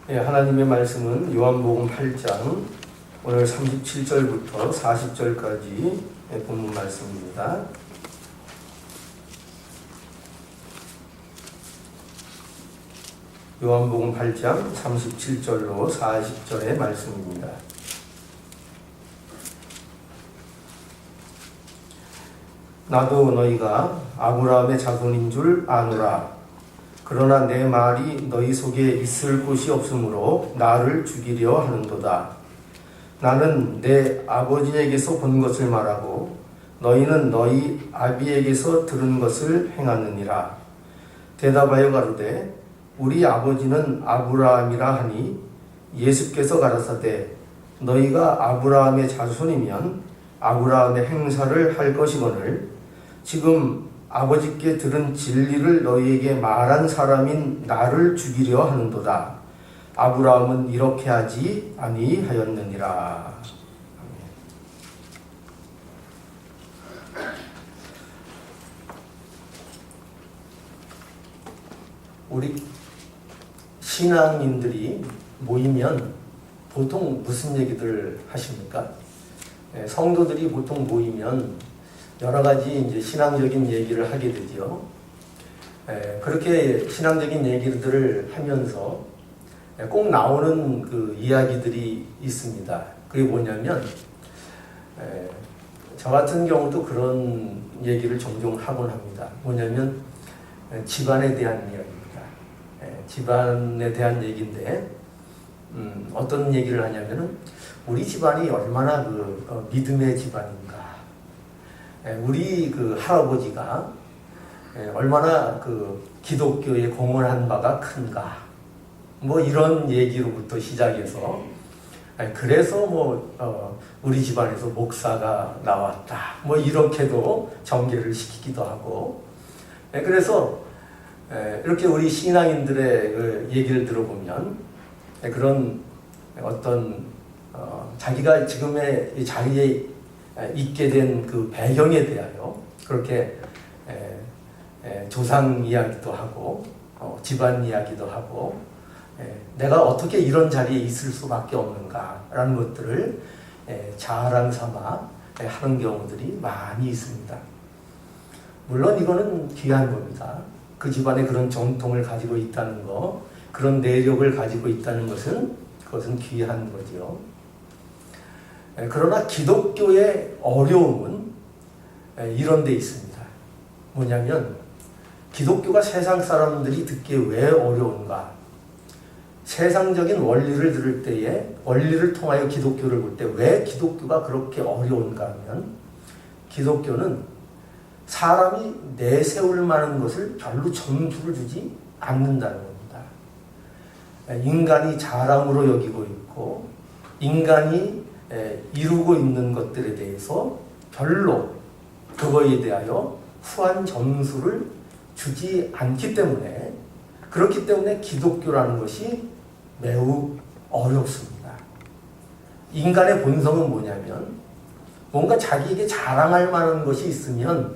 하나님의 말씀은 요한복음 8장 오늘 37절부터 40절까지 본문 말씀입니다. 요한복음 8장 37절로 40절의 말씀입니다. 나도 너희가 아브라함의 자손인 줄 아노라. 그러나 내 말이 너희 속에 있을 곳이 없으므로 나를 죽이려 하는도다. 나는 내 아버지에게서 본 것을 말하고 너희는 너희 아비에게서 들은 것을 행하느니라. 대답하여 가로되 우리 아버지는 아브라함이라 하니 예수께서 가라사대 너희가 아브라함의 자손이면 아브라함의 행사를 할 것이거늘 지금 아버지께 들은 진리를 너희에게 말한 사람인 나를 죽이려 하는도다. 아브라함은 이렇게 하지 아니하였느니라. 우리 신앙인들이 모이면 보통 무슨 얘기들 하십니까? 성도들이 보통 모이면 여러 가지 이제 신앙적인 얘기를 하게 되죠. 그렇게 신앙적인 얘기들을 하면서 꼭 나오는 그 이야기들이 있습니다. 그게 뭐냐면, 저 같은 경우도 그런 얘기를 종종 하곤 합니다. 뭐냐면, 집안에 대한 이야기입니다. 집안에 대한 얘기인데, 어떤 얘기를 하냐면은, 우리 집안이 얼마나 믿음의 집안인가. 우리 그 할아버지가 얼마나 그 기독교에 공헌한 바가 큰가. 뭐 이런 얘기로부터 시작해서 그래서 우리 집안에서 목사가 나왔다. 뭐 이렇게도 전개를 시키기도 하고. 그래서 이렇게 우리 신앙인들의 그 얘기를 들어보면 그런 어떤 자기가 지금의 이 자리에 있게 된 그 배경에 대하여 그렇게 조상 이야기도 하고 집안 이야기도 하고 내가 어떻게 이런 자리에 있을 수밖에 없는가라는 것들을 자랑 삼아 하는 경우들이 많이 있습니다. 물론 이거는 귀한 겁니다. 그 집안에 그런 전통을 가지고 있다는 거, 그런 내력을 가지고 있다는 그것은 귀한 거죠. 그러나 기독교의 어려움은 이런 데 있습니다. 뭐냐면 기독교가 세상 사람들이 듣기에 왜 어려운가? 세상적인 원리를 들을 때에 원리를 통하여 기독교를 볼 때 왜 기독교가 그렇게 어려운가 하면 기독교는 사람이 내세울 만한 것을 별로 점수를 주지 않는다는 겁니다. 인간이 자랑으로 여기고 있고 인간이 이루고 있는 것들에 대해서 별로 그거에 대하여 후한 점수를 주지 않기 때문에 그렇기 때문에 기독교라는 것이 매우 어렵습니다. 인간의 본성은 뭐냐면 뭔가 자기에게 자랑할 만한 것이 있으면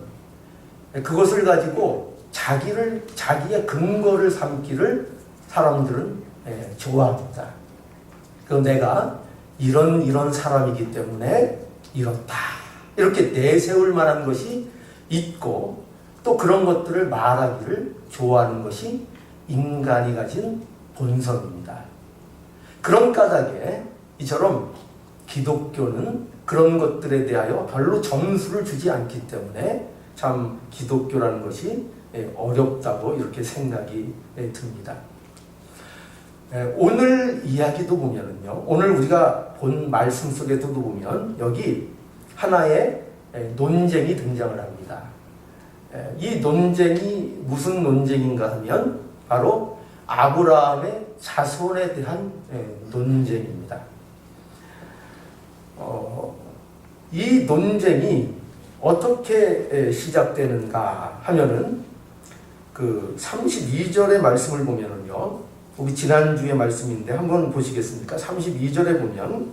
그것을 가지고 자기의 근거를 삼기를 사람들은 좋아합니다. 그럼 내가 이런 사람이기 때문에 이렇다. 이렇게 내세울 만한 것이 있고 또 그런 것들을 말하기를 좋아하는 것이 인간이 가진 본성입니다. 그런 까닭에 이처럼 기독교는 그런 것들에 대하여 별로 점수를 주지 않기 때문에 참 기독교라는 것이 어렵다고 이렇게 생각이 듭니다. 오늘 이야기도 보면은요, 오늘 우리가 본 말씀 속에도 보면 여기 하나의 논쟁이 등장을 합니다. 이 논쟁이 무슨 논쟁인가 하면 바로 아브라함의 자손에 대한 논쟁입니다. 이 논쟁이 어떻게 시작되는가 하면은 그 32절의 말씀을 보면은요, 우리 지난주의 말씀인데 한번 보시겠습니까? 32절에 보면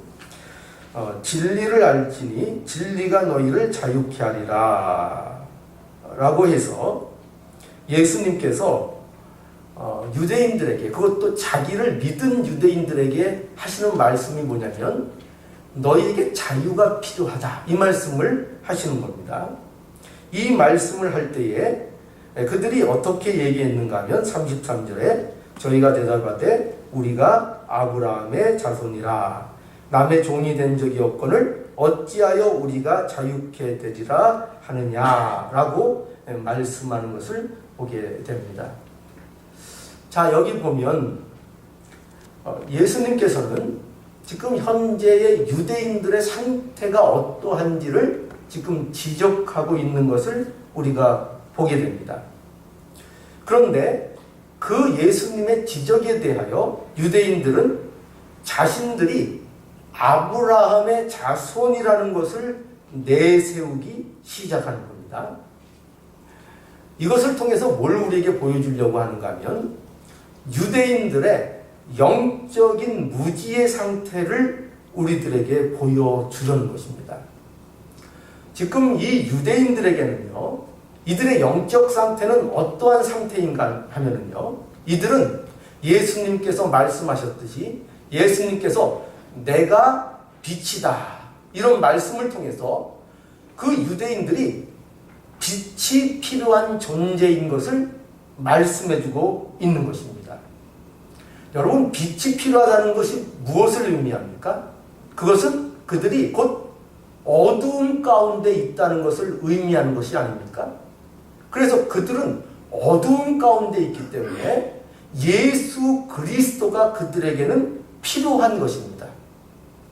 진리를 알지니 진리가 너희를 자유케 하리라 라고 해서 예수님께서 유대인들에게, 그것도 자기를 믿은 유대인들에게 하시는 말씀이 뭐냐면 너희에게 자유가 필요하다, 이 말씀을 하시는 겁니다. 이 말씀을 할 때에 그들이 어떻게 얘기했는가 하면 33절에 저희가 대답하되 우리가 아브라함의 자손이라 남의 종이 된 적이 없거늘 어찌하여 우리가 자유케 되리라 하느냐라고 말씀하는 것을 보게 됩니다. 자, 여기 보면 예수님께서는 지금 현재의 유대인들의 상태가 어떠한지를 지금 지적하고 있는 것을 우리가 보게 됩니다. 그런데 그 예수님의 지적에 대하여 유대인들은 자신들이 아브라함의 자손이라는 것을 내세우기 시작하는 겁니다. 이것을 통해서 뭘 우리에게 보여주려고 하는가 하면 유대인들의 영적인 무지의 상태를 우리들에게 보여주려는 것입니다. 지금 이 유대인들에게는요, 이들의 영적 상태는 어떠한 상태인가 하면은요, 이들은 예수님께서 말씀하셨듯이 예수님께서 내가 빛이다, 이런 말씀을 통해서 그 유대인들이 빛이 필요한 존재인 것을 말씀해주고 있는 것입니다. 여러분, 빛이 필요하다는 것이 무엇을 의미합니까? 그것은 그들이 곧 어두움 가운데 있다는 것을 의미하는 것이 아닙니까? 그래서 그들은 어두움 가운데 있기 때문에 예수 그리스도가 그들에게는 필요한 것입니다.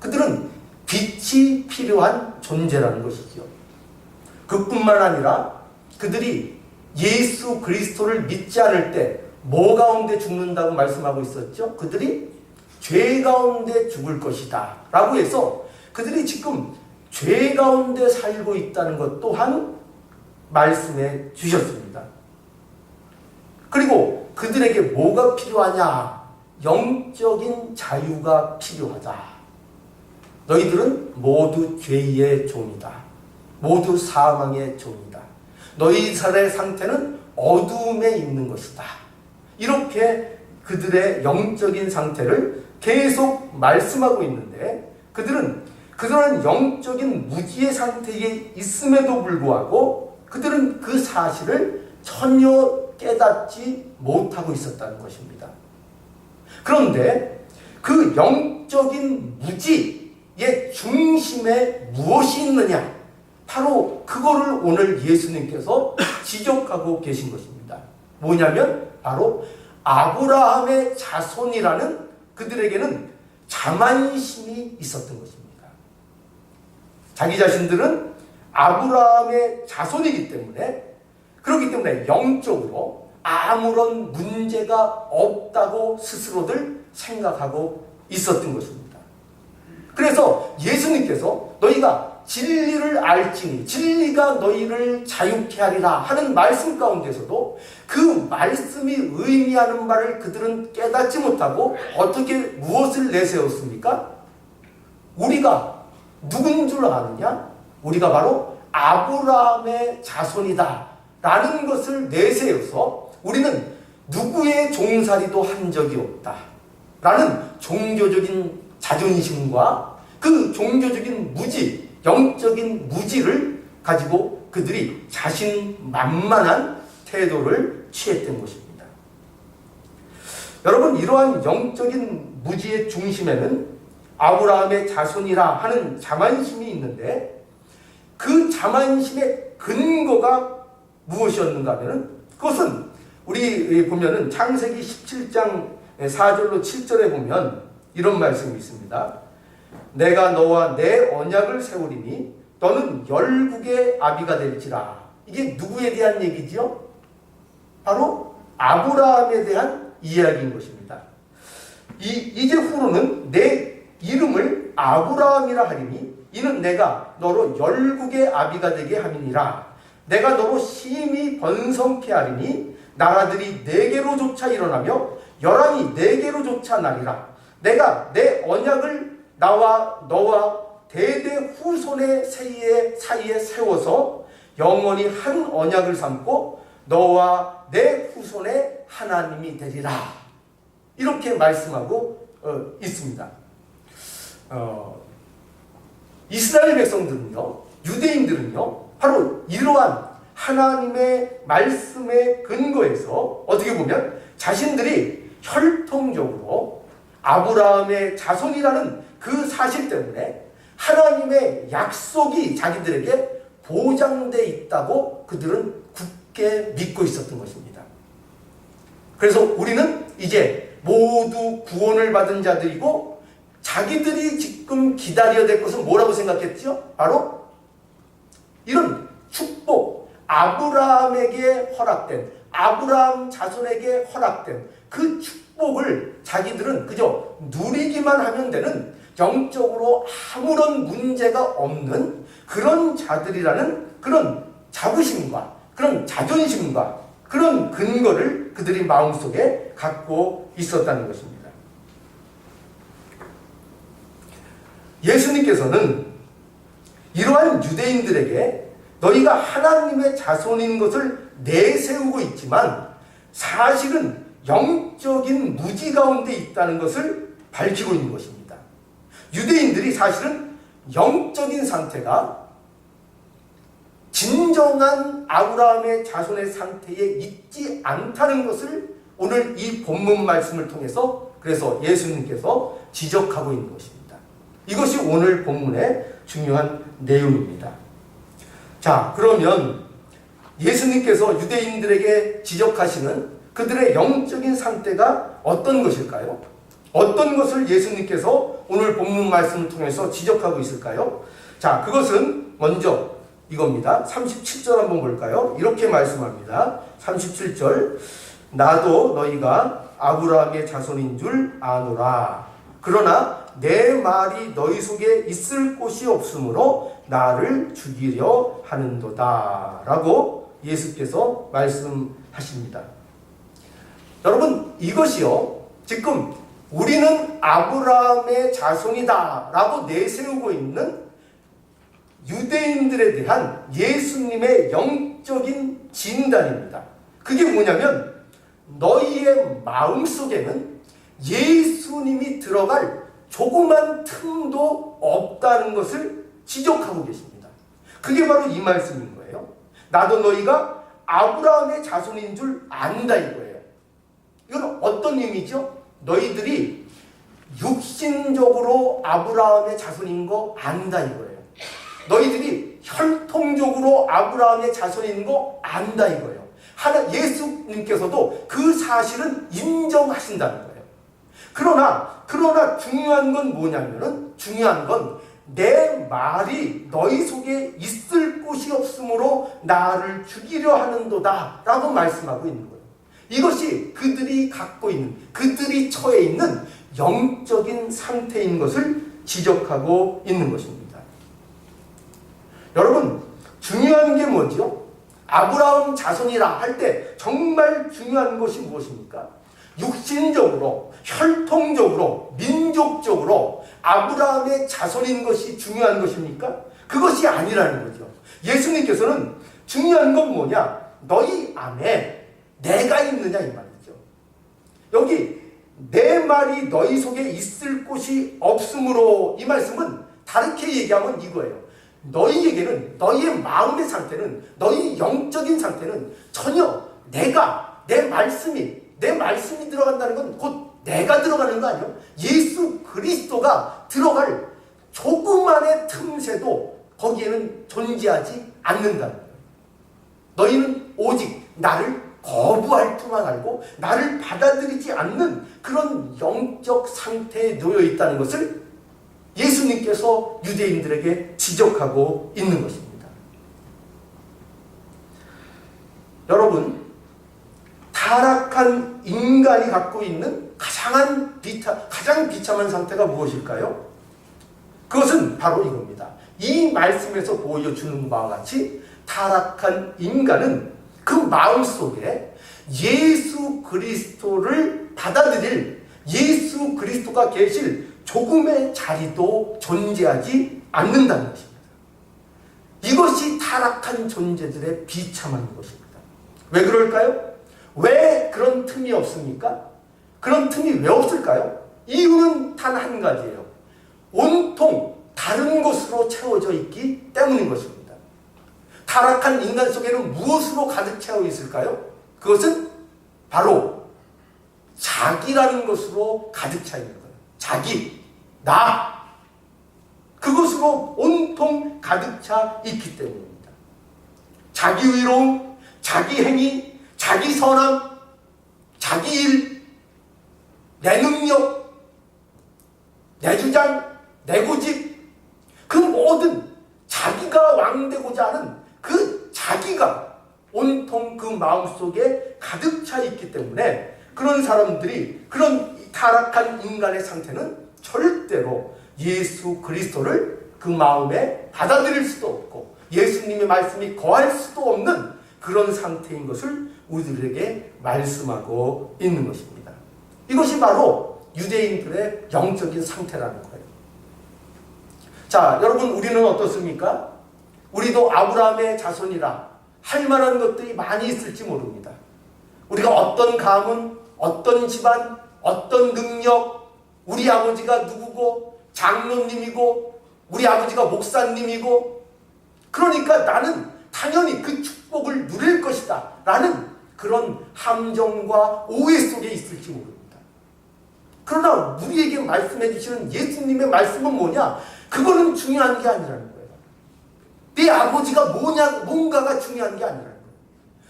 그들은 빛이 필요한 존재라는 것이죠. 그뿐만 아니라 그들이 예수 그리스도를 믿지 않을 때 뭐 가운데 죽는다고 말씀하고 있었죠? 그들이 죄 가운데 죽을 것이다 라고 해서 그들이 지금 죄 가운데 살고 있다는 것 또한 말씀해 주셨습니다. 그리고 그들에게 뭐가 필요하냐? 영적인 자유가 필요하다. 너희들은 모두 죄의 종이다. 모두 사망의 종이다. 너희들의 상태는 어두움에 있는 것이다. 이렇게 그들의 영적인 상태를 계속 말씀하고 있는데 그들은 그런 영적인 무지의 상태에 있음에도 불구하고 그들은 그 사실을 전혀 깨닫지 못하고 있었다는 것입니다. 그런데 그 영적인 무지의 중심에 무엇이 있느냐? 바로 그거를 오늘 예수님께서 지적하고 계신 것입니다. 뭐냐면 바로 아브라함의 자손이라는 그들에게는 자만심이 있었던 것입니다. 자기 자신들은 아브라함의 자손이기 때문에, 그렇기 때문에 영적으로 아무런 문제가 없다고 스스로들 생각하고 있었던 것입니다. 그래서 예수님께서 너희가 진리를 알지니 진리가 너희를 자유케 하리라 하는 말씀 가운데서도 그 말씀이 의미하는 바를 그들은 깨닫지 못하고 어떻게 무엇을 내세웠습니까? 우리가 누군 줄 아느냐? 우리가 바로 아브라함의 자손이다 라는 것을 내세워서 우리는 누구의 종살이도 한 적이 없다 라는 종교적인 자존심과 그 종교적인 무지, 영적인 무지를 가지고 그들이 자신만만한 태도를 취했던 것입니다. 여러분, 이러한 영적인 무지의 중심에는 아브라함의 자손이라 하는 자만심이 있는데 그 자만심의 근거가 무엇이었는가 하면 그것은 우리 보면은 창세기 17장 4절로 7절에 보면 이런 말씀이 있습니다. 내가 너와 내 언약을 세우리니 너는 열국의 아비가 될지라. 이게 누구에 대한 얘기지요? 바로 아브라함에 대한 이야기인 것입니다. 이제 후로는 내 이름을 아브라함이라 하리니 이는 내가 너로 열국의 아비가 되게 함이니라. 내가 너로 심히 번성케 하리니 나라들이 네개로조차 일어나며 열왕이 네개로조차 나리라. 내가 내 언약을 나와 너와 대대 후손의 사이에 세워서 영원히 한 언약을 삼고 너와 내 후손의 하나님이 되리라. 이렇게 말씀하고 있습니다. 이스라엘 백성들은요, 유대인들은요, 바로 이러한 하나님의 말씀에 근거해서 어떻게 보면 자신들이 혈통적으로 아브라함의 자손이라는 그 사실 때문에 하나님의 약속이 자기들에게 보장되어 있다고 그들은 굳게 믿고 있었던 것입니다. 그래서 우리는 이제 모두 구원을 받은 자들이고 자기들이 지금 기다려야 될 것은 뭐라고 생각했죠? 바로 이런 축복, 아브라함에게 허락된, 아브라함 자손에게 허락된 그 축복을 자기들은 그저 누리기만 하면 되는, 영적으로 아무런 문제가 없는 그런 자들이라는 그런 자부심과 그런 자존심과 그런 근거를 그들이 마음속에 갖고 있었다는 것입니다. 예수님께서는 이러한 유대인들에게 너희가 하나님의 자손인 것을 내세우고 있지만 사실은 영적인 무지 가운데 있다는 것을 밝히고 있는 것입니다. 유대인들이 사실은 영적인 상태가 진정한 아브라함의 자손의 상태에 있지 않다는 것을 오늘 이 본문 말씀을 통해서 그래서 예수님께서 지적하고 있는 것입니다. 이것이 오늘 본문의 중요한 내용입니다. 자, 그러면 예수님께서 유대인들에게 지적하시는 그들의 영적인 상태가 어떤 것일까요? 어떤 것을 예수님께서 오늘 본문 말씀을 통해서 지적하고 있을까요? 자, 그것은 먼저 이겁니다. 37절 한번 볼까요? 이렇게 말씀합니다. 37절, 나도 너희가 아브라함의 자손인 줄 아노라. 그러나 내 말이 너희 속에 있을 곳이 없으므로 나를 죽이려 하는도다. 라고 예수께서 말씀하십니다. 여러분, 이것이요, 지금 우리는 아브라함의 자손이다 라고 내세우고 있는 유대인들에 대한 예수님의 영적인 진단입니다. 그게 뭐냐면 너희의 마음속에는 예수님이 들어갈 조그만 틈도 없다는 것을 지적하고 계십니다. 그게 바로 이 말씀인 거예요. 나도 너희가 아브라함의 자손인 줄 안다 이거예요. 이건 어떤 의미죠? 너희들이 육신적으로 아브라함의 자손인 거 안다 이거예요. 너희들이 혈통적으로 아브라함의 자손인 거 안다 이거예요. 예수님께서도 그 사실은 인정하신다는 거예요. 그러나 중요한 건 뭐냐면은, 중요한 건 내 말이 너희 속에 있을 곳이 없으므로 나를 죽이려 하는도다 라고 말씀하고 있는 거예요. 이것이 그들이 갖고 있는, 그들이 처해 있는 영적인 상태인 것을 지적하고 있는 것입니다. 여러분, 중요한 게 뭐죠? 아브라함 자손이라 할 때 정말 중요한 것이 무엇입니까? 육신적으로, 혈통적으로, 민족적으로 아브라함의 자손인 것이 중요한 것입니까? 그것이 아니라는 거죠. 예수님께서는 중요한 건 뭐냐? 너희 안에 내가 있느냐 이 말이죠. 여기 내 말이 너희 속에 있을 곳이 없으므로, 이 말씀은 다르게 얘기하면 이거예요. 너희에게는, 너희의 마음의 상태는, 너희 영적인 상태는 전혀 내 말씀이 들어간다는 건 곧 내가 들어가는 거 아니에요? 예수 그리스도가 들어갈 조그만의 틈새도 거기에는 존재하지 않는다는 거예요. 너희는 오직 나를 거부할 줄만 알고 나를 받아들이지 않는 그런 영적 상태에 놓여 있다는 것을 예수님께서 유대인들에게 지적하고 있는 것입니다. 여러분, 타락한 인간이 갖고 있는 가장 비참한 상태가 무엇일까요? 그것은 바로 이겁니다. 이 말씀에서 보여주는 바와 같이 타락한 인간은 그 마음속에 예수 그리스도를 받아들일, 예수 그리스도가 계실 조금의 자리도 존재하지 않는다는 것입니다. 이것이 타락한 존재들의 비참한 것입니다. 왜 그럴까요? 왜 그런 틈이 없습니까? 그런 틈이 왜 없을까요? 이유는 단 한 가지예요. 온통 다른 것으로 채워져 있기 때문인 것입니다. 타락한 인간 속에는 무엇으로 가득 채워 있을까요? 그것은 바로 자기라는 것으로 가득 차 있는 거예요. 자기, 나. 그것으로 온통 가득 차 있기 때문입니다. 자기 의로움, 자기 행위, 자기 선함, 자기 일, 내 능력, 내 주장, 내 고집, 그 모든 자기가 왕되고자 하는 그 자기가 온통 그 마음속에 가득 차 있기 때문에 그런 사람들이, 그런 타락한 인간의 상태는 절대로 예수 그리스도를 그 마음에 받아들일 수도 없고 예수님의 말씀이 거할 수도 없는 그런 상태인 것을 우리들에게 말씀하고 있는 것입니다. 이것이 바로 유대인들의 영적인 상태라는 거예요. 자, 여러분, 우리는 어떻습니까? 우리도 아브라함의 자손이라 할 만한 것들이 많이 있을지 모릅니다. 우리가 어떤 가문, 어떤 집안, 어떤 능력, 우리 아버지가 누구고 장로님이고 우리 아버지가 목사님이고, 그러니까 나는 당연히 그 축복을 누릴 것이다 라는 그런 함정과 오해 속에 있을지 모릅니다. 그러나 우리에게 말씀해 주시는 예수님의 말씀은 뭐냐? 그거는 중요한 게 아니라는 거예요. 네 아버지가 뭔가가 중요한 게 아니라는 거예요.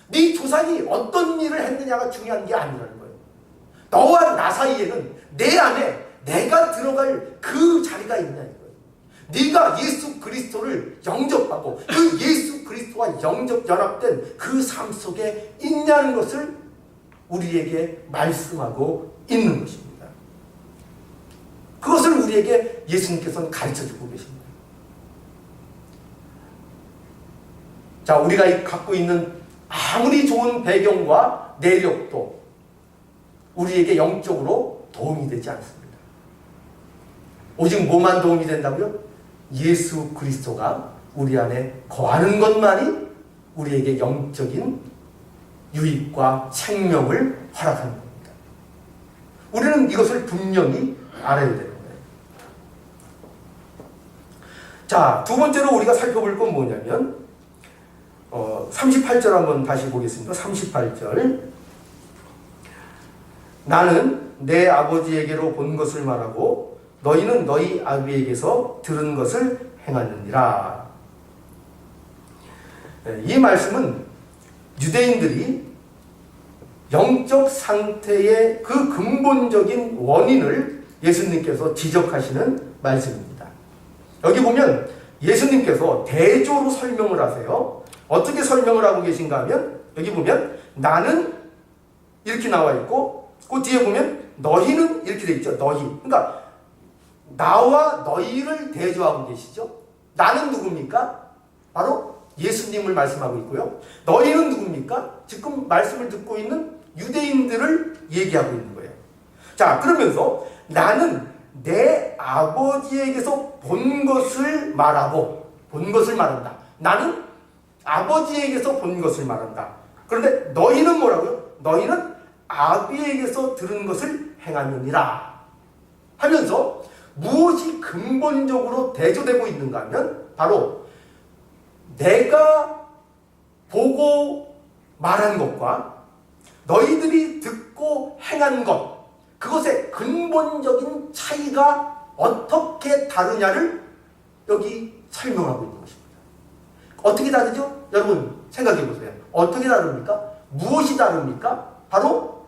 네 조상이 어떤 일을 했느냐가 중요한 게 아니라는 거예요. 너와 나 사이에는 내 안에 내가 들어갈 그 자리가 있냐는 거예요. 네가 예수 그리스도를 영접하고 그 예수 그리스도와 연합된 그 삶 속에 있냐는 것을 우리에게 말씀하고 있는 것입니다. 그것을 우리에게 예수님께서는 가르쳐주고 계십니다. 자, 우리가 갖고 있는 아무리 좋은 배경과 내력도 우리에게 영적으로 도움이 되지 않습니다. 오직 뭐만 도움이 된다고요? 예수 그리스도가 우리 안에 거하는 것만이 우리에게 영적인 유익과 생명을 허락하는 겁니다. 우리는 이것을 분명히 알아야 되는 거예요. 자, 두 번째로 우리가 살펴볼 건 뭐냐면 38절 한번 다시 보겠습니다. 38절. 나는 내 아버지에게로 본 것을 말하고 너희는 너희 아비에게서 들은 것을 행하느니라. 이 말씀은 유대인들이 영적 상태의 그 근본적인 원인을 예수님께서 지적하시는 말씀입니다. 여기 보면 예수님께서 대조로 설명을 하세요. 어떻게 설명을 하고 계신가 하면 여기 보면 나는 이렇게 나와 있고 그 뒤에 보면 너희는 이렇게 돼 있죠. 너희. 그러니까 나와 너희를 대조하고 계시죠. 나는 누굽니까? 바로 예수님을 말씀하고 있고요. 너희는 누굽니까? 지금 말씀을 듣고 있는 유대인들을 얘기하고 있는 거예요. 자, 그러면서 나는 내 아버지에게서 본 것을 말하고, 본 것을 말한다. 나는 아버지에게서 본 것을 말한다. 그런데 너희는 뭐라고요? 너희는 아비에게서 들은 것을 행하느니라 하면서 무엇이 근본적으로 대조되고 있는가 하면 바로 내가 보고 말한 것과 너희들이 듣고 행한 것, 그것의 근본적인 차이가 어떻게 다르냐를 여기 설명하고 있는 것입니다. 어떻게 다르죠? 여러분 생각해 보세요. 어떻게 다릅니까? 무엇이 다릅니까? 바로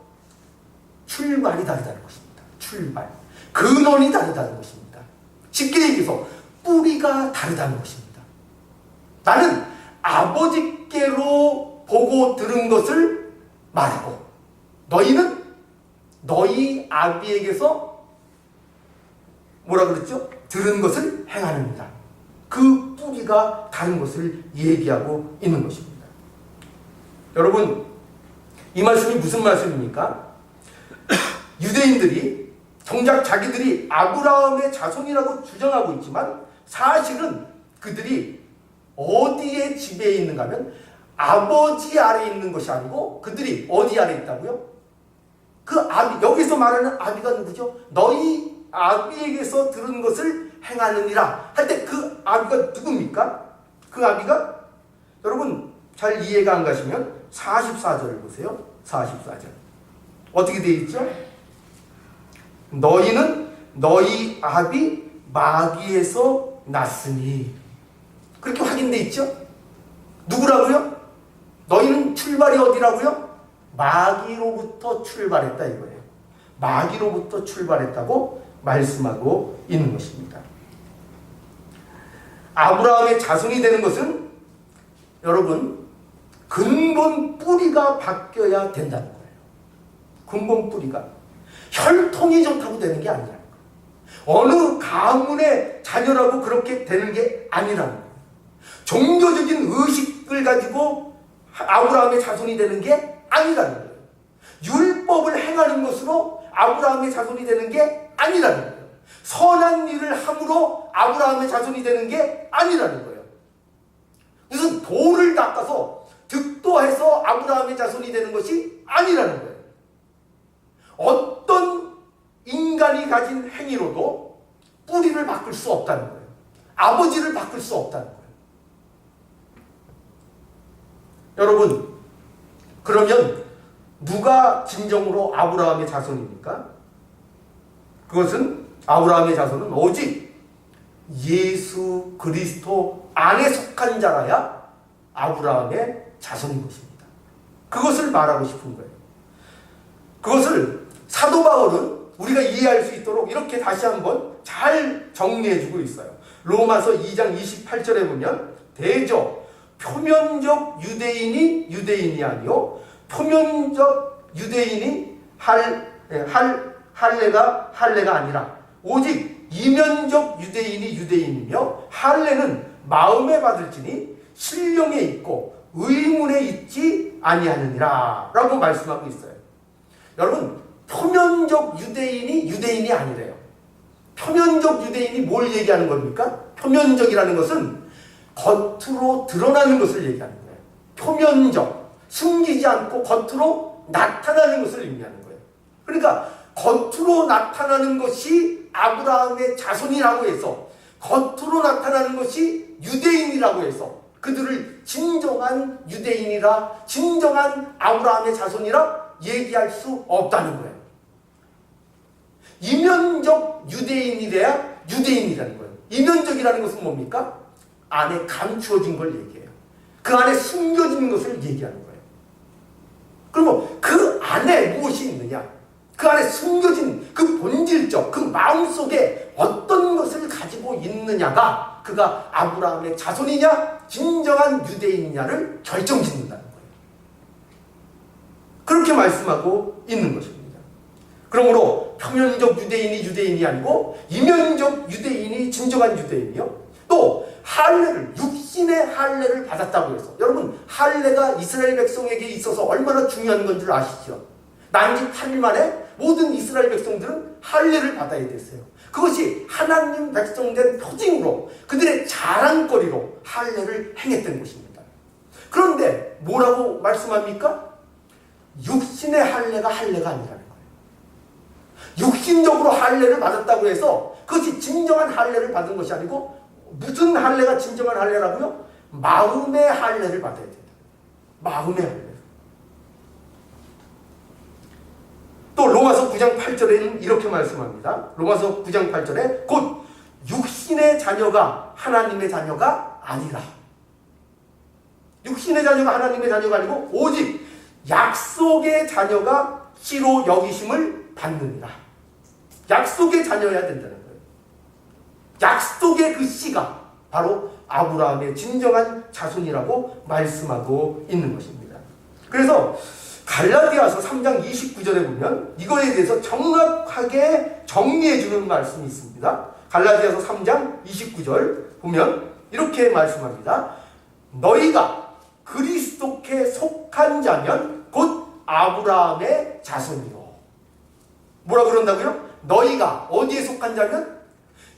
출발이 다르다는 것입니다. 출발. 근원이 다르다는 것입니다. 쉽게 얘기해서 뿌리가 다르다는 것입니다. 나는 아버지께로 보고 들은 것을 말하고 너희는 너희 아비에게서 뭐라 그랬죠? 들은 것을 행하느니라. 그 뿌리가 다른 것을 얘기하고 있는 것입니다. 여러분, 이 말씀이 무슨 말씀입니까? 유대인들이 정작 자기들이 아브라함의 자손이라고 주장하고 있지만 사실은 그들이 어디에 지배해 있는가 하면 아버지 아래에 있는 것이 아니고 그들이 어디 아래에 있다고요? 그 아비, 여기서 말하는 아비가 누구죠? 너희 아비에게서 들은 것을 행하느니라 할 때 그 아비가 누굽니까? 그 아비가 여러분 잘 이해가 안 가시면 44절을 보세요. 44절 어떻게 되어 있죠? 너희는 너희 아비 마귀에서 났으니 그렇게 확인되어 있죠? 누구라고요? 너희는 출발이 어디라고요? 마귀로부터 출발했다 이거예요. 마귀로부터 출발했다고 말씀하고 있는 것입니다. 아브라함의 자손이 되는 것은 여러분 근본 뿌리가 바뀌어야 된다는 거예요. 근본 뿌리가 혈통이 좋다고 되는 게 아니라는 거예요. 어느 가문의 자녀라고 그렇게 되는 게 아니라는 거예요. 종교적인 의식을 가지고 아브라함의 자손이 되는 게 아니라는 거예요. 율법을 행하는 것으로 아브라함의 자손이 되는 게 아니라는 거예요. 선한 일을 함으로 아브라함의 자손이 되는 게 아니라는 거예요. 무슨 돌을 닦아서 득도해서 아브라함의 자손이 되는 것이 아니라는 거예요. 어떤 인간이 가진 행위로도 뿌리를 바꿀 수 없다는 거예요. 아버지를 바꿀 수 없다는 거예요. 여러분, 그러면 누가 진정으로 아브라함의 자손입니까? 그것은 아브라함의 자손은 오직 예수 그리스도 안에 속한 자라야 아브라함의 자손인 것입니다. 그것을 말하고 싶은 거예요. 그것을 사도 바울은 우리가 이해할 수 있도록 이렇게 다시 한번 잘 정리해주고 있어요. 로마서 2장 28절에 보면 대저 표면적 유대인이 유대인이 아니요 표면적 유대인이 할례가 아니라 오직 이면적 유대인이 유대인이며 할례는 마음에 받을지니 신령에 있고 의문에 있지 아니하느니라 라고 말씀하고 있어요. 여러분 표면적 유대인이 유대인이 아니래요. 표면적 유대인이 뭘 얘기하는 겁니까? 표면적이라는 것은 겉으로 드러나는 것을 얘기하는 거예요. 표면적, 숨기지 않고 겉으로 나타나는 것을 의미하는 거예요. 그러니까 겉으로 나타나는 것이 아브라함의 자손이라고 해서 겉으로 나타나는 것이 유대인이라고 해서 그들을 진정한 유대인이라 진정한 아브라함의 자손이라 얘기할 수 없다는 거예요. 이면적 유대인이래야 유대인이라는 거예요. 이면적이라는 것은 뭡니까? 안에 감추어진 걸 얘기해요. 그 안에 숨겨진 것을 얘기하는 거예요. 그러면 그 안에 무엇이 있느냐? 그 안에 숨겨진 그 본질적, 그 마음속에 어떤 것을 가지고 있느냐가 그가 아브라함의 자손이냐 진정한 유대인이냐를 결정짓는다는 거예요. 그렇게 말씀하고 있는 것입니다. 그러므로 표면적 유대인이 유대인이 아니고 이면적 유대인이 진정한 유대인이요. 또 할례를 육신의 할례를 받았다고 해서 여러분 할례가 이스라엘 백성에게 있어서 얼마나 중요한 건 줄 아시죠? 난지 8일 만에 모든 이스라엘 백성들은 할례를 받아야 됐어요. 그것이 하나님 백성된 표징으로 그들의 자랑거리로 할례를 행했던 것입니다. 그런데 뭐라고 말씀합니까? 육신의 할례가 할례가 아니라는 거예요. 육신적으로 할례를 받았다고 해서 그것이 진정한 할례를 받은 것이 아니고 무슨 할례가 진정한 할례라고요? 마음의 할례를 받아야 된다. 마음의 할례. 또 로마서 9장 8절에는 이렇게 말씀합니다. 로마서 9장 8절에 곧 육신의 자녀가 하나님의 자녀가 아니라 육신의 자녀가 하나님의 자녀가 아니고 오직 약속의 자녀가 씨로 여기심을 받느니라. 약속의 자녀여야 된다는 거예요. 약속의 그 씨가 바로 아브라함의 진정한 자손이라고 말씀하고 있는 것입니다. 그래서 갈라디아서 3장 29절에 보면 이거에 대해서 정확하게 정리해주는 말씀이 있습니다. 갈라디아서 3장 29절 보면 이렇게 말씀합니다. 너희가 그리스도께 속한 자면 곧 아브라함의 자손이요. 뭐라 그런다고요? 너희가 어디에 속한 자면?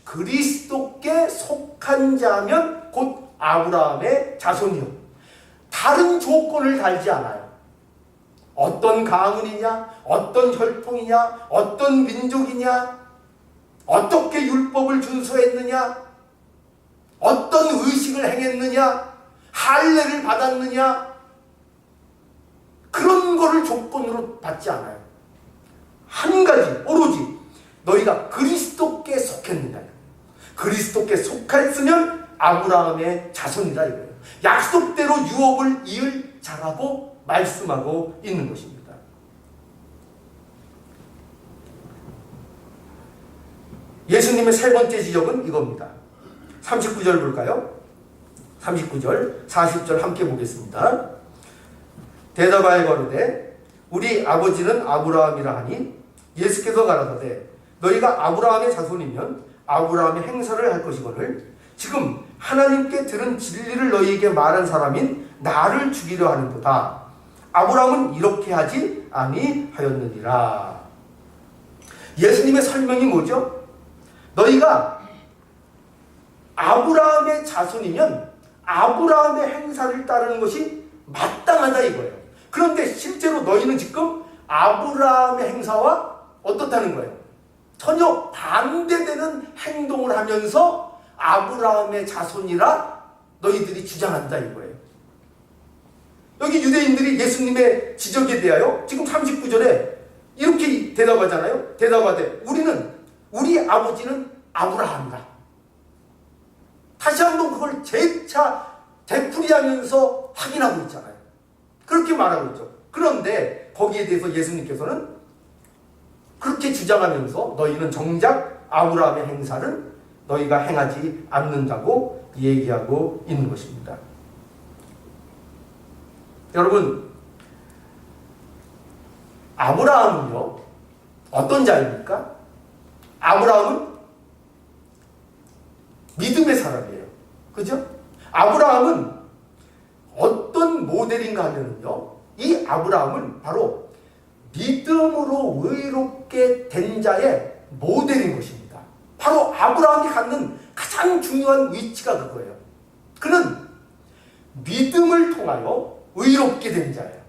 그리스도께 속한 자면 곧 아브라함의 자손이요. 다른 조건을 달지 않아요. 어떤 가문이냐, 어떤 혈통이냐, 어떤 민족이냐, 어떻게 율법을 준수했느냐, 어떤 의식을 행했느냐, 할례를 받았느냐, 그런 거를 조건으로 받지 않아요. 한 가지, 오로지 너희가 그리스도께 속했느냐. 그리스도께 속했으면 아브라함의 자손이다 이거예요. 약속대로 유업을 이을 자라고 말씀하고 있는 것입니다. 예수님의 세 번째 지적은 이겁니다. 39절 볼까요? 39절, 40절 함께 보겠습니다. 대답하여 가로되 우리 아버지는 아브라함이라 하니 예수께서 가라사대 너희가 아브라함의 자손이면 아브라함의 행사를 할 것이거늘 지금 하나님께 들은 진리를 너희에게 말한 사람인 나를 죽이려 하는도다. 아브라함은 이렇게 하지 아니하였느니라. 예수님의 설명이 뭐죠? 너희가 아브라함의 자손이면 아브라함의 행사를 따르는 것이 마땅하다 이거예요. 그런데 실제로 너희는 지금 아브라함의 행사와 어떻다는 거예요? 전혀 반대되는 행동을 하면서 아브라함의 자손이라 너희들이 주장한다 이거예요. 여기 유대인들이 예수님의 지적에 대하여 지금 39절에 이렇게 대답하잖아요. 대답하되 우리 아버지는 아브라함이다. 다시 한번 그걸 재차 되풀이하면서 확인하고 있잖아요. 그렇게 말하고 있죠. 그런데 거기에 대해서 예수님께서는 그렇게 주장하면서 너희는 정작 아브라함의 행사를 너희가 행하지 않는다고 얘기하고 있는 것입니다. 여러분, 아브라함은요, 어떤 자입니까? 아브라함은 믿음의 사람이에요. 그죠? 아브라함은 어떤 모델인가 하면요, 이 아브라함은 바로 믿음으로 의롭게 된 자의 모델인 것입니다. 바로 아브라함이 갖는 가장 중요한 위치가 그거예요. 그는 믿음을 통하여 의롭게 된 자예요.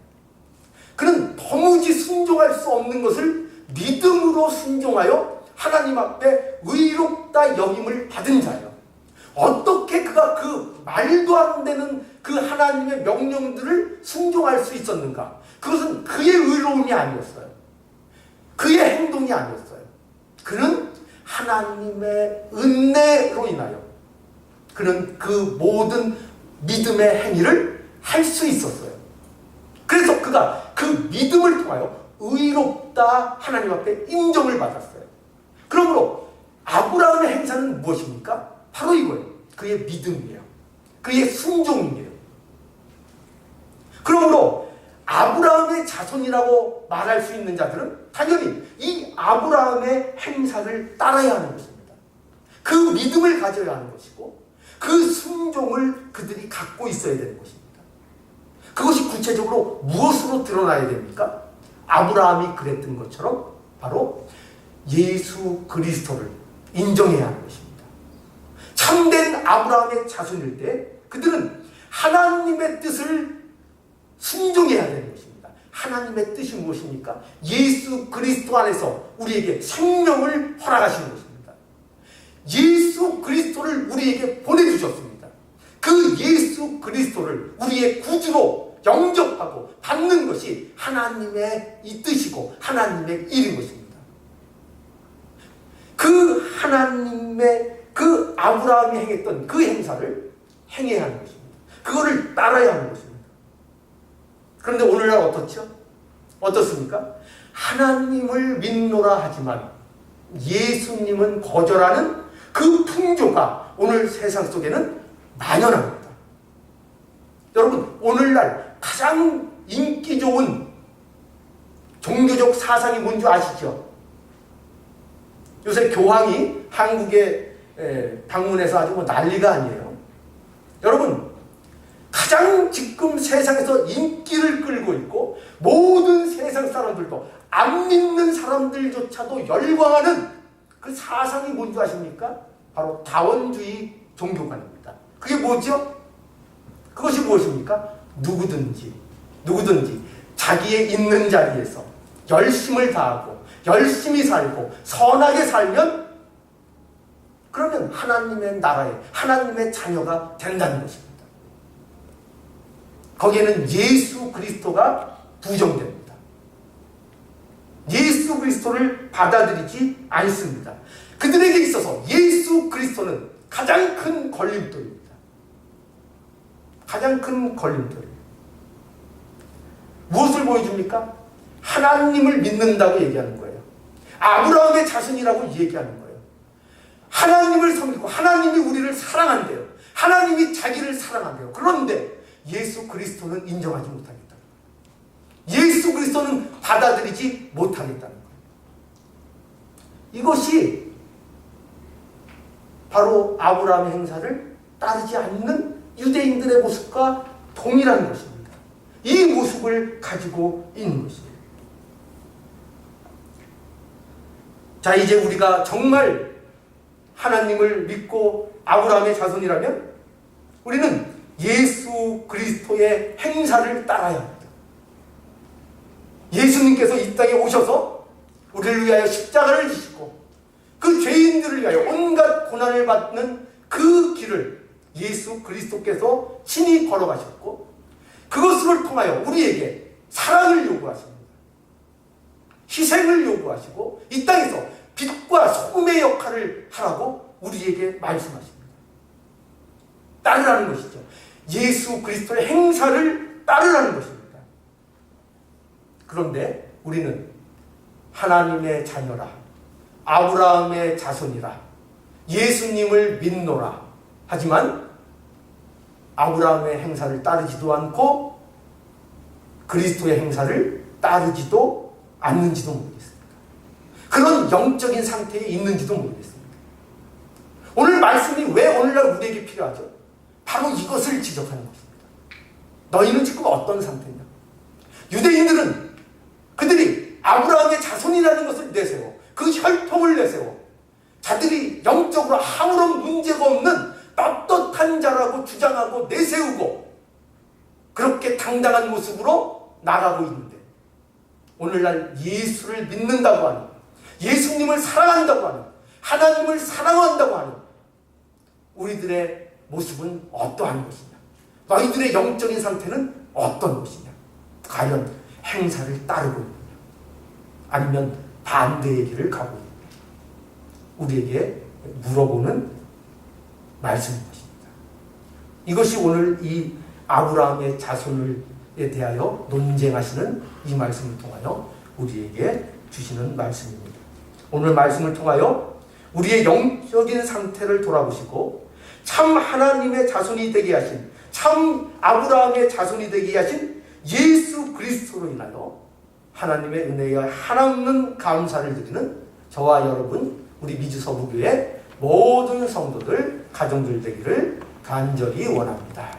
그는 도무지 순종할 수 없는 것을 믿음으로 순종하여 하나님 앞에 의롭다 여김을 받은 자예요. 어떻게 그가 그 말도 안 되는 그 하나님의 명령들을 순종할 수 있었는가? 그것은 그의 의로움이 아니었어요. 그의 행동이 아니었어요. 그는 하나님의 은혜로 인하여 그는 그 모든 믿음의 행위를 할 수 있었어요. 그래서 그가 그 믿음을 통하여 의롭다 하나님 앞에 인정을 받았어요. 그러므로 아브라함의 행사는 무엇입니까? 바로 이거예요. 그의 믿음이에요. 그의 순종이에요. 그러므로 아브라함의 자손이라고 말할 수 있는 자들은 당연히 이 아브라함의 행사를 따라야 하는 것입니다. 그 믿음을 가져야 하는 것이고 그 순종을 그들이 갖고 있어야 되는 것입니다. 그것이 구체적으로 무엇으로 드러나야 됩니까? 아브라함이 그랬던 것처럼 바로 예수 그리스도를 인정해야 하는 것입니다. 참된 아브라함의 자손일 때 그들은 하나님의 뜻을 순종해야 되는 것입니다. 하나님의 뜻이 무엇입니까? 예수 그리스도 안에서 우리에게 생명을 허락하시는 것입니다. 예수 그리스도를 우리에게 보내주셨습니다. 그 예수 그리스도를 우리의 구주로 영접하고 받는 것이 하나님의 이 뜻이고 하나님의 일인 것입니다. 그 하나님의 그 아브라함이 행했던 그 행사를 행해야 하는 것입니다. 그거를 따라야 하는 것입니다. 그런데 오늘날 어떻죠? 어떻습니까? 하나님을 믿노라 하지만 예수님은 거절하는 그 풍조가 오늘 세상 속에는 만연합니다. 여러분, 오늘날 가장 인기 좋은 종교적 사상이 뭔지 아시죠? 요새 교황이 한국에 방문해서 아주 난리가 아니에요. 여러분, 가장 지금 세상에서 인기를 끌고 있고 모든 세상 사람들도 안 믿는 사람들조차도 열광하는 그 사상이 뭔지 아십니까? 바로 다원주의 종교관입니다. 그게 뭐죠? 그것이 무엇입니까? 누구든지 자기의 있는 자리에서 열심을 다하고 열심히 살고 선하게 살면 그러면 하나님의 나라에 하나님의 자녀가 된다는 것입니다. 거기에는 예수 그리스도가 부정됩니다. 예수 그리스도를 받아들이지 않습니다. 그들에게 있어서 예수 그리스도는 가장 큰 걸림돌입니다. 가장 큰 걸림돌. 무엇을 보여줍니까? 하나님을 믿는다고 얘기하는 거예요. 아브라함의 자손이라고 얘기하는 거예요. 하나님을 섬기고 하나님이 우리를 사랑한대요. 하나님이 자기를 사랑한대요. 그런데 예수 그리스도는 인정하지 못하겠다. 예수 그리스도는 받아들이지 못하겠다는 거예요. 이것이 바로 아브라함의 행사를 따르지 않는 유대인들의 모습과 동일한 것입니다. 이 모습을 가지고 있는 것이에요. 자, 이제 우리가 정말 하나님을 믿고 아브라함의 자손이라면 우리는 예수 그리스도의 행사를 따라야 합니다. 예수님께서 이 땅에 오셔서 우리를 위하여 십자가를 지시고 그 죄인들을 위하여 온갖 고난을 받는 그 길을 예수 그리스도께서 친히 걸어가셨고 그것을 통하여 우리에게 사랑을 요구하십니다. 희생을 요구하시고 이 땅에서 빛과 소금의 역할을 하라고 우리에게 말씀하십니다. 따르라는 것이죠. 예수 그리스도의 행사를 따르라는 것입니다. 그런데 우리는 하나님의 자녀라, 아브라함의 자손이라, 예수님을 믿노라 하지만 아브라함의 행사를 따르지도 않고 그리스도의 행사를 따르지도 않는지도 모르겠습니다. 그런 영적인 상태에 있는지도 모르겠습니다. 오늘 말씀이 왜 오늘날 우리에게 필요하죠? 바로 이것을 지적하는 것입니다. 너희는 지금 어떤 상태냐? 유대인들은 그들이 아브라함의 자손이라는 것을 내세워 그 혈통을 내세워 자들이 영적으로 아무런 문제가 없는 떳떳한 자라고 주장하고 내세우고 그렇게 당당한 모습으로 나가고 있는데 오늘날 예수를 믿는다고 하는, 예수님을 사랑한다고 하는, 하나님을 사랑한다고 하는 우리들의 모습은 어떠한 것이냐? 너희들의 영적인 상태는 어떤 것이냐? 과연 행사를 따르고 있느냐? 아니면 반대의 길을 가고 있느냐? 우리에게 물어보는 말씀인 것입니다. 이것이 오늘 이 아브라함의 자손에 대하여 논쟁하시는 이 말씀을 통하여 우리에게 주시는 말씀입니다. 오늘 말씀을 통하여 우리의 영적인 상태를 돌아보시고 참 하나님의 자손이 되게 하신, 참 아브라함의 자손이 되게 하신 예수 그리스도로 인하여 하나님의 은혜에 한없는 감사를 드리는 저와 여러분, 우리 미주서부교회 모든 성도들, 가정들 되기를 간절히 원합니다.